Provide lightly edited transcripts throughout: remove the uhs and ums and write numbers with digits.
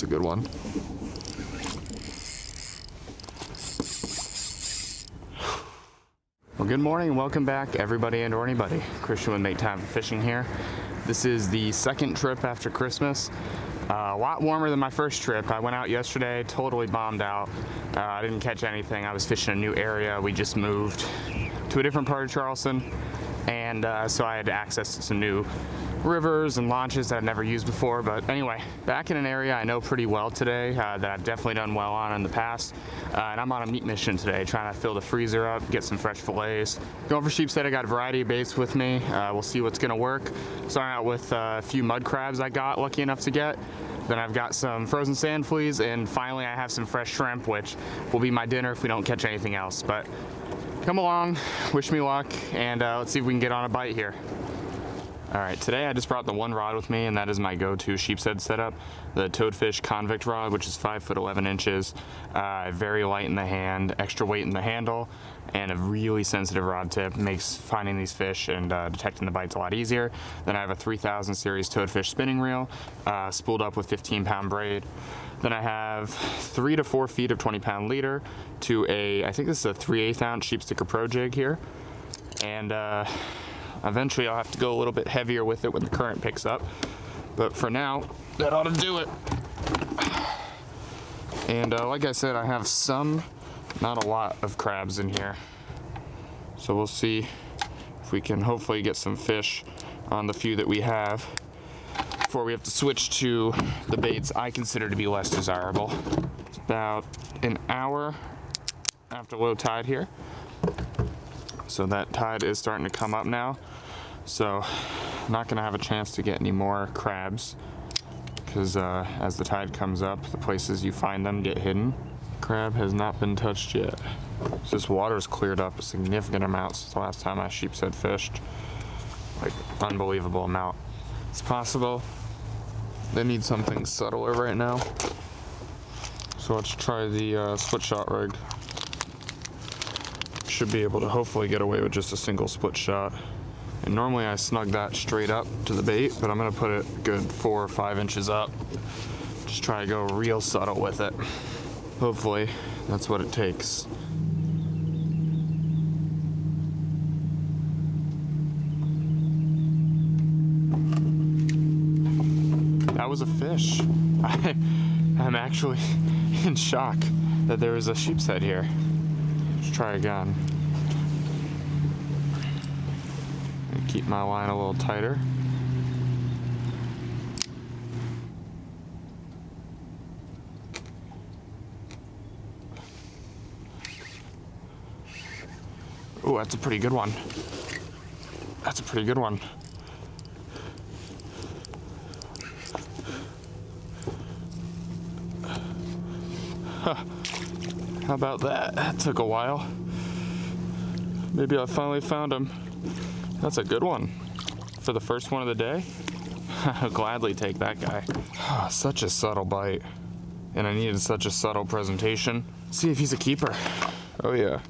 that's a good one. Well, good morning and welcome back, everybody and or anybody. Christian with Make Time for Fishing here. This is the second trip after Christmas. A lot warmer than my first trip. I went out yesterday, totally bombed out. I didn't catch anything. I was fishing a new area. We just moved to a different part of Charleston, and so I had access to some new rivers and launches that I've never used before. But anyway, back in an area I know pretty well today, that I've definitely done well on in the past, and I'm on a meat mission today, trying to fill the freezer up, get some fresh fillets. Going for sheepshead. I got a variety of baits with me. We'll see what's gonna work. Starting out with a few mud crabs I got lucky enough to get. Then I've got some frozen sand fleas, and finally I have some fresh shrimp, which will be my dinner if we don't catch anything else. But come along, wish me luck, and let's see if we can get on a bite here. All right, today I just brought the one rod with me, and that is my go-to sheepshead setup, the Toadfish Convict rod, which is 5 foot 11 inches, very light in the hand, extra weight in the handle, and a really sensitive rod tip. Makes finding these fish and detecting the bites a lot easier. Then I have a 3000 series Toadfish spinning reel, spooled up with 15-pound braid. Then I have 3 to 4 feet of 20-pound leader to a, I think this is a 3/8 ounce Sheep Sticker Pro jig here, and eventually I'll have to go a little bit heavier with it when the current picks up. But for now, that ought to do it. And like I said, I have some, not a lot of crabs in here. So we'll see if we can hopefully get some fish on the few that we have before we have to switch to the baits I consider to be less desirable. It's about an hour after low tide here. So that tide is starting to come up now. So I'm not gonna have a chance to get any more crabs because as the tide comes up, the places you find them get hidden. Crab has not been touched yet. So this water's cleared up a significant amount since the last time I sheepshead fished. Like, unbelievable amount. It's possible they need something subtler right now. So let's try the split shot rig. Should be able to hopefully get away with just a single split shot. And normally I snug that straight up to the bait, but I'm gonna put it a good 4 or 5 inches up. Just try to go real subtle with it. Hopefully that's what it takes. That was a fish. I'm actually in shock that there was a sheepshead here. Let's try again. Keep my line a little tighter. Oh, that's a pretty good one. That's a pretty good one. Huh. How about that? That took a while. Maybe I finally found him. That's a good one. For the first one of the day, I'll gladly take that guy. Such a subtle bite. And I needed such a subtle presentation. See if he's a keeper. Oh yeah,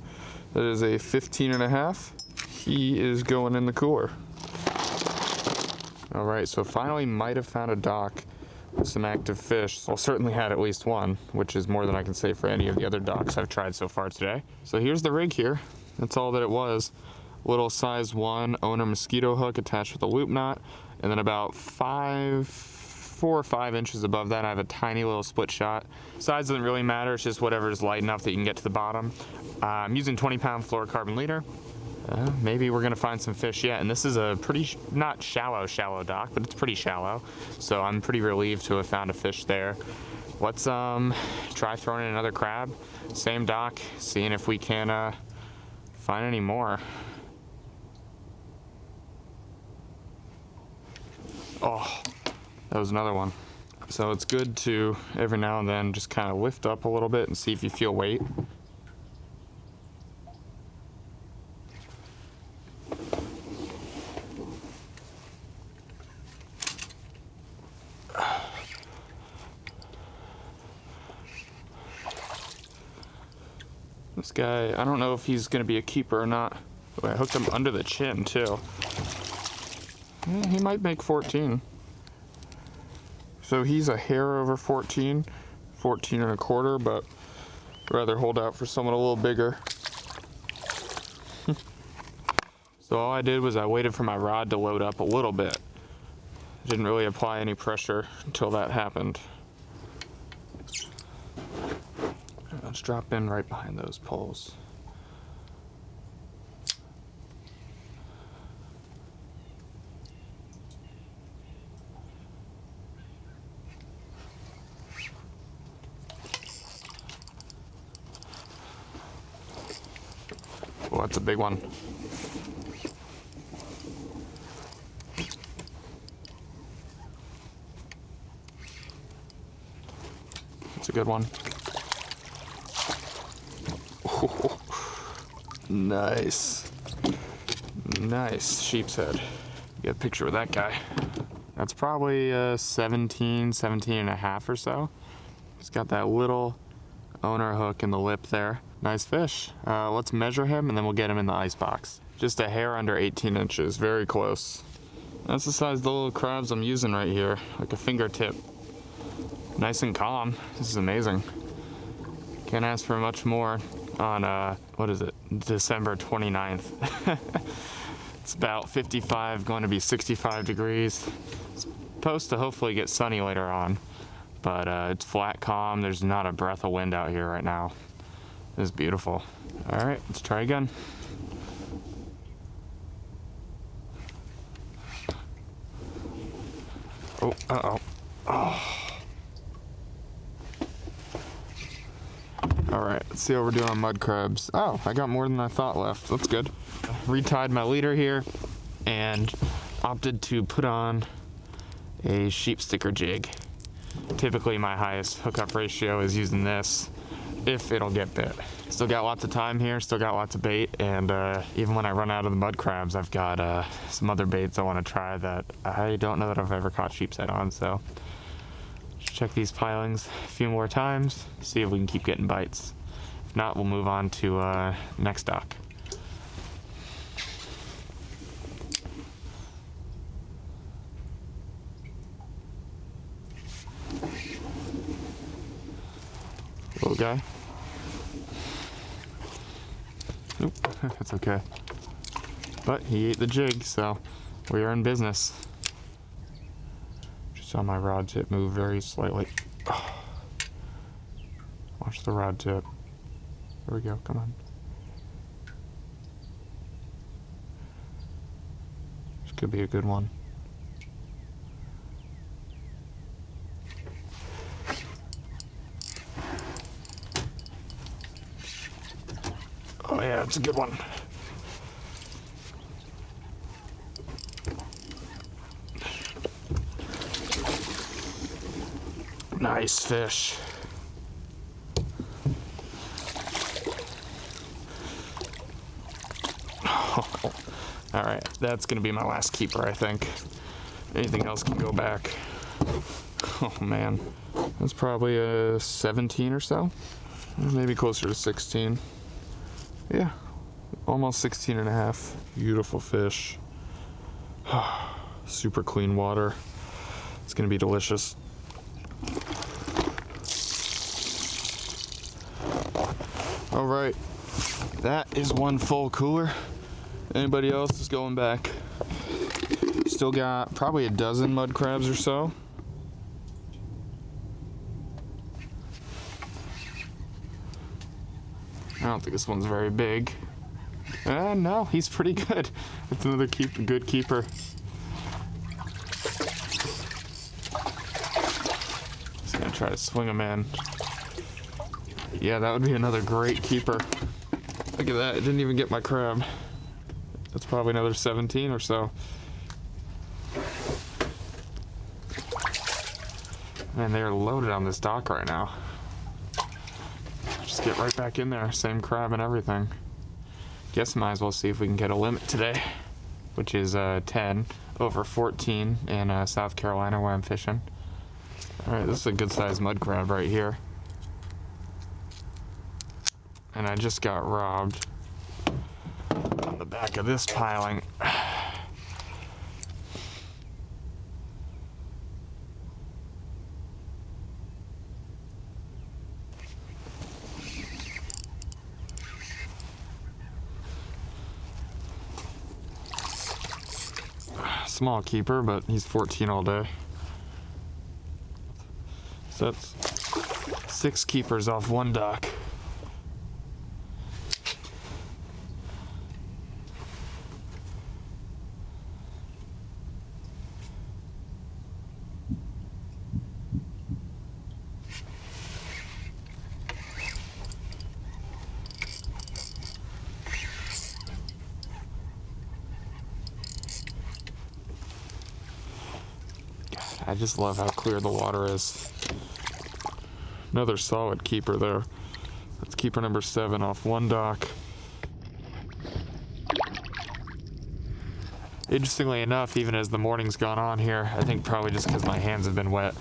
that is a 15.5. He is going in the cooler. All right, so finally might have found a dock with some active fish. Well, certainly had at least one, which is more than I can say for any of the other docks I've tried so far today. So here's the rig here. That's all that it was. Little size 1 owner mosquito hook attached with a loop knot, and then about 4 or 5 inches above that I have a tiny little split shot. Size doesn't really matter, it's just whatever is light enough that you can get to the bottom. I'm using 20-pound fluorocarbon leader. Maybe we're gonna find some fish yet, and this is a pretty, not shallow dock, but it's pretty shallow, so I'm pretty relieved to have found a fish there. Let's try throwing in another crab, same dock, seeing if we can find any more. Oh, that was another one. So it's good to every now and then just kind of lift up a little bit and see if you feel weight. This guy, I don't know if he's gonna be a keeper or not. Oh, I hooked him under the chin too. He might make 14. So he's a hair over 14, 14 and a quarter, but I'd rather hold out for someone a little bigger. So all I did was I waited for my rod to load up a little bit. Didn't really apply any pressure until that happened. Let's drop in right behind those poles. Oh, that's a big one. That's a good one. Oh, nice. Nice sheepshead. Get a picture with that guy. That's probably 17 and a half or so. He's got that little owner hook in the lip there. Nice fish. Let's measure him and then we'll get him in the ice box. Just a hair under 18 inches, very close. That's the size of the little crabs I'm using right here, like a fingertip. Nice and calm. This is amazing. Can't ask for much more on, what is it, December 29th. It's about 55, going to be 65 degrees. It's supposed to hopefully get sunny later on, but it's flat, calm. There's not a breath of wind out here right now. This is beautiful. All right, let's try again. Oh, uh-oh. Oh. All right, let's see how we're doing on mud crabs. Oh, I got more than I thought left. That's good. Retied my leader here and opted to put on a sheep sticker jig. Typically my highest hookup ratio is using this if it'll get bit. Still got lots of time here, still got lots of bait, and even when I run out of the mud crabs, I've got some other baits I want to try that I don't know that I've ever caught sheepshead on, so just check these pilings a few more times, see if we can keep getting bites. If not, we'll move on to next dock. Little guy. Nope, that's okay. But he ate the jig, so we are in business. Just saw my rod tip move very slightly. Watch the rod tip. There we go, come on. This could be a good one. Oh yeah, it's a good one. Nice fish. Oh, all right, that's gonna be my last keeper, I think. Anything else can go back. Oh man, that's probably a 17 or so. Maybe closer to 16. Yeah, almost 16 and a half. Beautiful fish. Super clean water. It's gonna be delicious. All right, that is one full cooler. Anybody else is going back. Still got probably a dozen mud crabs or so. I don't think this one's very big. No, he's pretty good. It's another good keeper. Just gonna try to swing him in. Yeah, that would be another great keeper. Look at that, it didn't even get my crab. That's probably another 17 or so. Man, they're loaded on this dock right now. Just get right back in there, same crab and everything. Guess might as well see if we can get a limit today, which is 10 over 14 in South Carolina where I'm fishing. All right, this is a good sized mud crab right here. And I just got robbed on the back of this piling. small keeper, but he's 14 all day. So that's 6 keepers off one dock. I just love how clear the water is. Another solid keeper there. That's keeper number 7 off one dock. Interestingly enough, even as the morning's gone on here, I think probably just because my hands have been wet,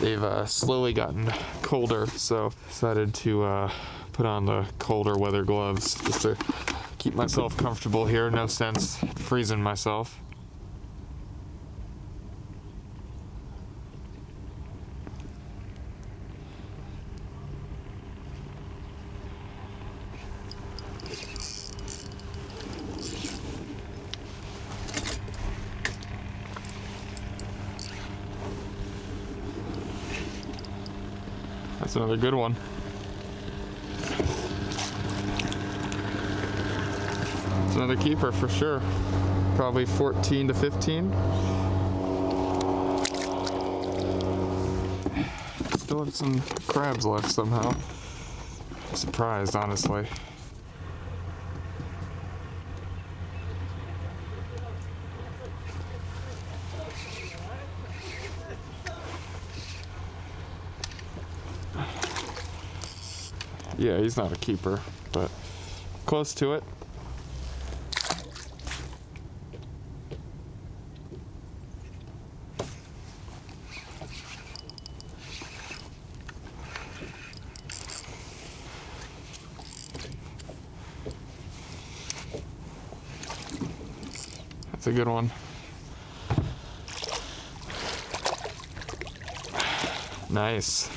they've slowly gotten colder, so decided to put on the colder weather gloves just to keep myself comfortable here. No sense freezing myself. That's another good one. It's another keeper for sure. Probably 14 to 15. Still have some crabs left somehow. I'm surprised, honestly. Yeah, he's not a keeper, but close to it. That's a good one. Nice.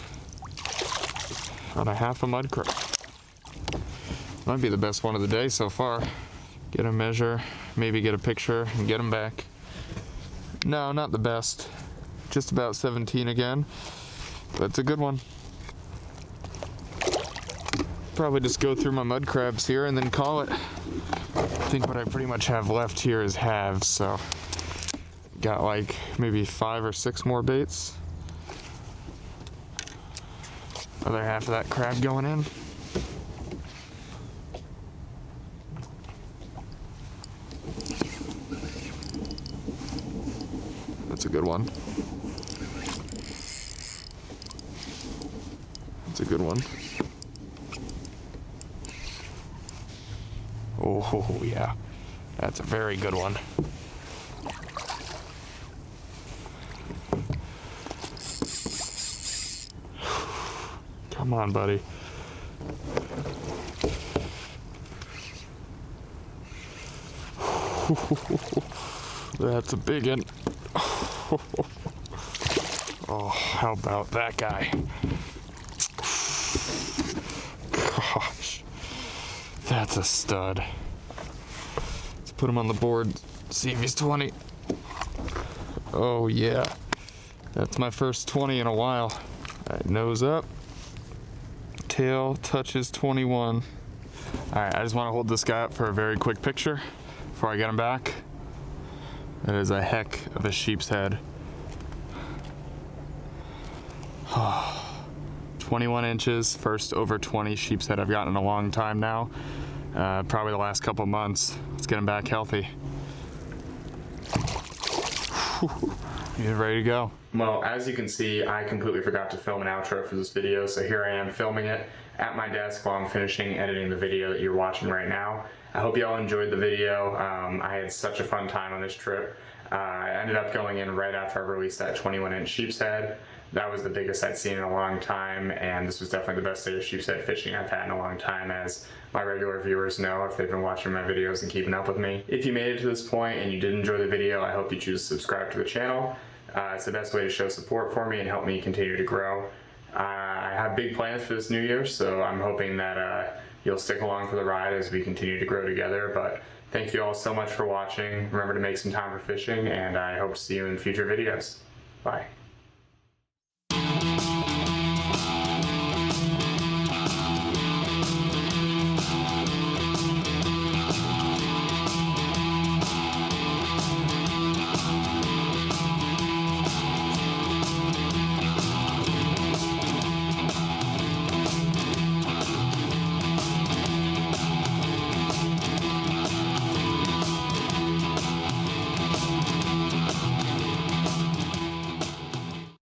On a half a mud crab. Might be the best one of the day so far. Get a measure, maybe get a picture, and get him back. No, not the best. Just about 17 again, but it's a good one. Probably just go through my mud crabs here and then call it. I think what I pretty much have left here is halves, so got like maybe 5 or 6 more baits. Other half of that crab going in. That's a good one. That's a good one. Oh yeah, that's a very good one. Come on, buddy. That's a big one. Oh, how about that guy? Gosh, that's a stud. Let's put him on the board, see if he's 20. Oh yeah, that's my first 20 in a while. All right, nose up. Tail touches 21. All right, I just want to hold this guy up for a very quick picture before I get him back. That is a heck of a sheep's head. 21 inches, first over 20 sheep's head I've gotten in a long time now. Probably the last couple months. Let's get him back healthy. He's ready to go. Well, as you can see, I completely forgot to film an outro for this video, so here I am filming it at my desk while I'm finishing editing the video that you're watching right now. I hope you all enjoyed the video. I had such a fun time on this trip. I ended up going in right after I released that 21-inch sheep's head. That was the biggest I'd seen in a long time, and this was definitely the best day of sheep's head fishing I've had in a long time, as my regular viewers know if they've been watching my videos and keeping up with me. If you made it to this point and you did enjoy the video, I hope you choose to subscribe to the channel. It's the best way to show support for me and help me continue to grow. I have big plans for this new year, so I'm hoping that you'll stick along for the ride as we continue to grow together. But Thank you all so much for watching. Remember to make some time for fishing, and I hope to see you in future videos. Bye.